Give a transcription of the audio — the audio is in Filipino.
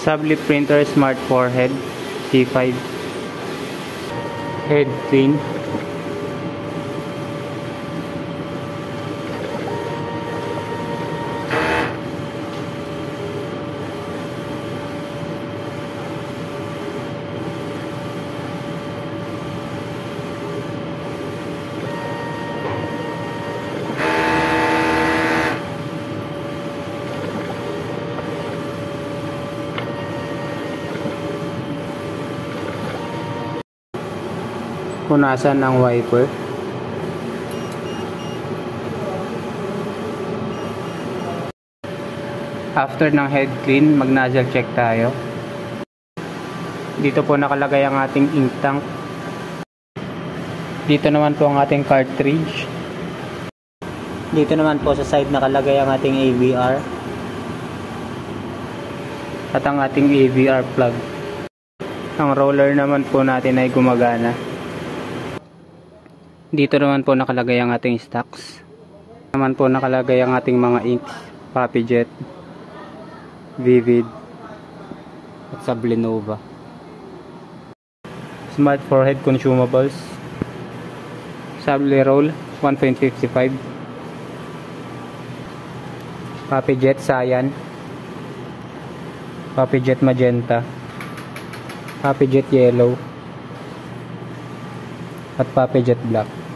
Sabli printer smart forehead C5. Head clean. Punasan ng wiper. After ng head clean, mag-nozzle check tayo. Dito po nakalagay ang ating ink tank. Dito naman po ang ating cartridge. Dito naman po sa side nakalagay ang ating AVR. At ang ating AVR plug. Ang roller naman po natin ay gumagana. Dito naman po nakalagay ang ating stocks. Naman po nakalagay ang ating mga inks, PapiJet, Vivid, at Sabli Nova. Smart forehead consumables. Sabli roll 1.55. PapiJet Cyan, PapiJet Magenta, PapiJet Yellow, at PapiJet Black.